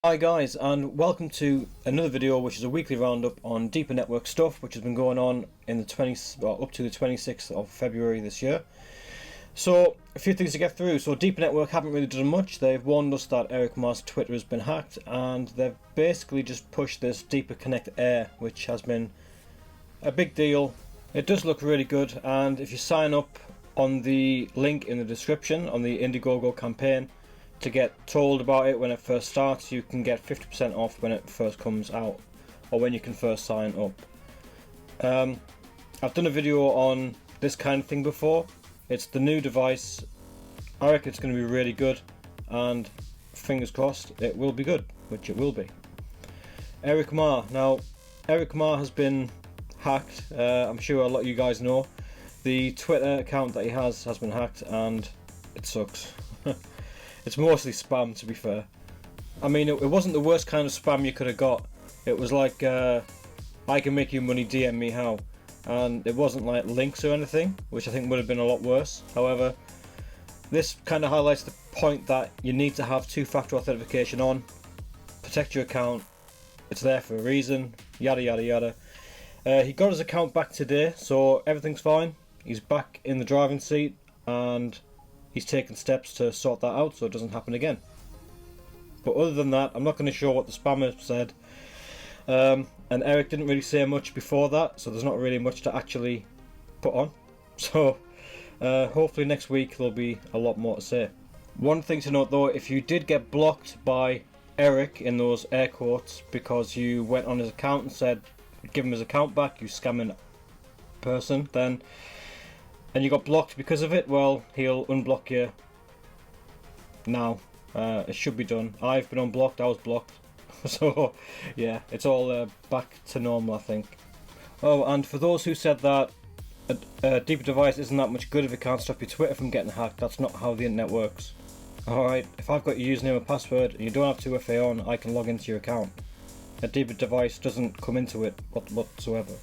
Hi guys, and welcome to another video which is a weekly roundup on deeper network stuff which has been going on in the up to the 26th of February this year. So a few things to get through. So Deeper Network haven't really done much. They've warned us that Eric Ma's Twitter has been hacked, and they've basically just pushed this Deeper Connect Air, which has been a big deal. It does look really good, and if you sign up on the link in the description on the Indiegogo campaign to get told about it when it first starts, you can get 50% off when it first comes out, or when you can first sign up. I've done a video on this kind of thing before. It's the new device. I reckon it's going to be really good, and fingers crossed it will be good, which it will be. Eric Ma. Now, Eric Ma has been hacked. I'm sure a lot of you guys know. The Twitter account that he has been hacked, and it sucks. It's mostly spam, to be fair. I mean, it wasn't the worst kind of spam you could have got. It was like, I can make you money, DM me how. And it wasn't like links or anything, which I think would have been a lot worse. However, this kind of highlights the point that you need to have two-factor authentication on. Protect your account. It's there for a reason. Yada yada yada. He got his account back today, so everything's fine. He's back in the driving seat, and he's taken steps to sort that out so it doesn't happen again. But other than that, I'm not going to show what the spammer said. And Eric didn't really say much before that, so there's not really much to actually put on. So hopefully next week there'll be a lot more to say. One thing to note though, if you did get blocked by Eric in those air quotes because you went on his account and said give him his account back, you scamming person, then and you got blocked because of it, well, he'll unblock you now. It should be done. I've been unblocked, I was blocked. So yeah, it's all back to normal, I think. Oh, and for those who said that a deeper device isn't that much good if it can't stop your Twitter from getting hacked, that's not how the internet works. Alright, if I've got your username and password and you don't have 2FA on, I can log into your account. A deeper device doesn't come into it whatsoever.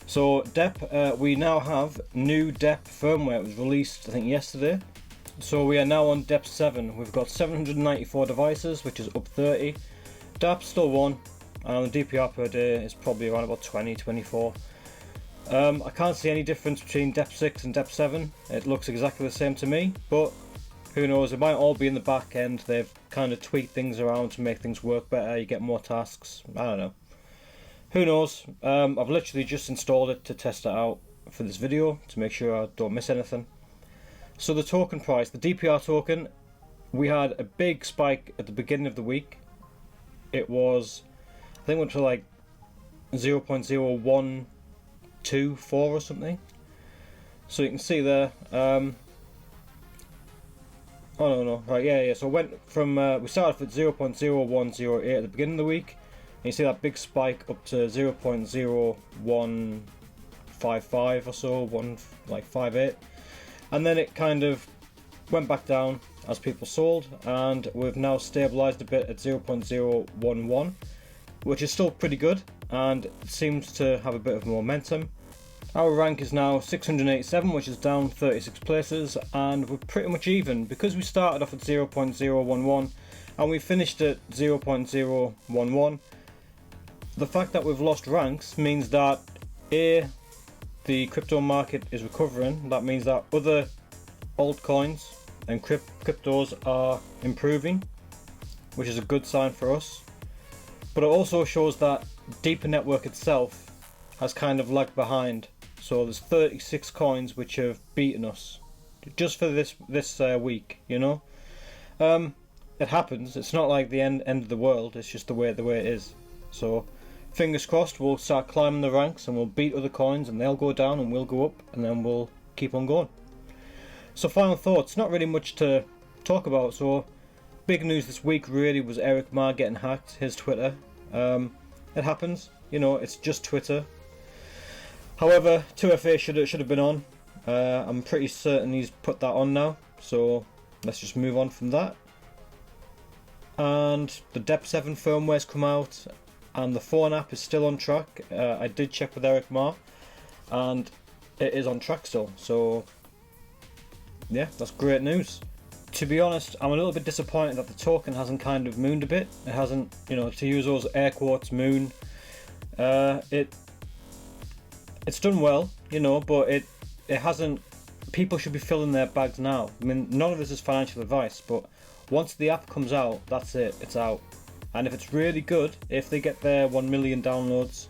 So DEP, we now have new DEP firmware. It was released, I think, yesterday. So we are now on DEP 7. We've got 794 devices, which is up 30. DAP's still 1, and the DPR per day is probably around about 20, 24. I can't see any difference between DEP 6 and DEP 7. It looks exactly the same to me, but who knows, it might all be in the back end. They've kind of tweaked things around to make things work better, you get more tasks, I don't know. Who knows. I've literally just installed it to test it out for this video, to make sure I don't miss anything. So the token price, the DPR token, we had a big spike at the beginning of the week. It was, I think it went to like 0.0124 or something. So you can see there, oh no, right, yeah, so it went from, we started at 0.0108 at the beginning of the week, and you see that big spike up to 0.0155 or so, 1.58, and then it kind of went back down as people sold, and we've now stabilized a bit at 0.011, which is still pretty good and seems to have a bit of momentum. Our rank is now 687, which is down 36 places, and we're pretty much even because we started off at 0.011 and we finished at 0.011. The fact that we've lost ranks means that A, the crypto market is recovering. That means that other altcoins and cryptos are improving, which is a good sign for us. But it also shows that Deeper Network itself has kind of lagged behind. So there's 36 coins which have beaten us just for this week, you know. It happens. It's not like the end of the world. It's just the way it is. So fingers crossed, we'll start climbing the ranks and we'll beat other coins, and they'll go down and we'll go up, and then we'll keep on going. So final thoughts, not really much to talk about. So big news this week really was Eric Ma getting hacked, his Twitter. It happens, you know, it's just Twitter. However, 2FA should have been on. I'm pretty certain he's put that on now, so let's just move on from that. And the DEP 7 firmware's come out, and the phone app is still on track. I did check with Eric Ma, and it is on track still, so yeah, that's great news. to be honest, I'm a little bit disappointed that the token hasn't kind of mooned a bit. It hasn't, you know, to use those air quotes, moon. It's done well, you know, but it hasn't. People should be filling their bags now. I mean, none of this is financial advice, but once the app comes out, that's it. It's out. And if it's really good, if they get their 1 million downloads,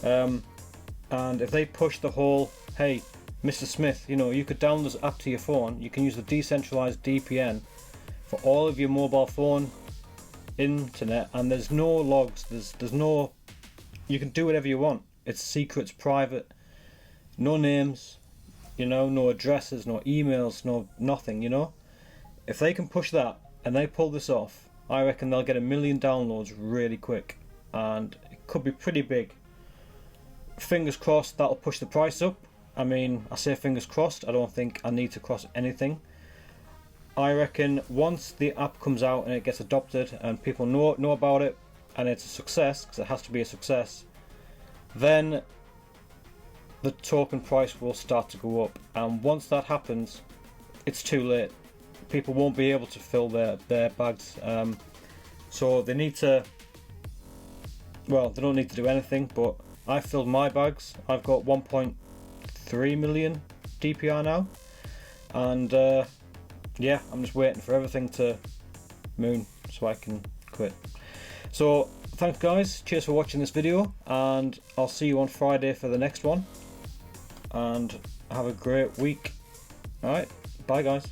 and if they push the whole, hey, Mr. Smith, you know, you could download this app to your phone. You can use the decentralized DPN for all of your mobile phone internet, and there's no logs. There's no. You can do whatever you want. It's secret, it's private, no names, you know, no addresses, no emails, no nothing, you know. If they can push that and they pull this off, I reckon they'll get 1 million downloads really quick, and it could be pretty big. Fingers crossed that'll push the price up. I mean, I say fingers crossed, I don't think I need to cross anything. I reckon once the app comes out and it gets adopted and people know about it and it's a success, because it has to be a success, then the token price will start to go up, and once that happens, it's too late. People won't be able to fill their bags, so they need to, well, they don't need to do anything, but I filled my bags. I've got 1.3 million DPR now, and yeah, I'm just waiting for everything to moon so I can quit. So thanks guys, cheers for watching this video, and I'll see you on Friday for the next one, and have a great week. Alright, bye guys.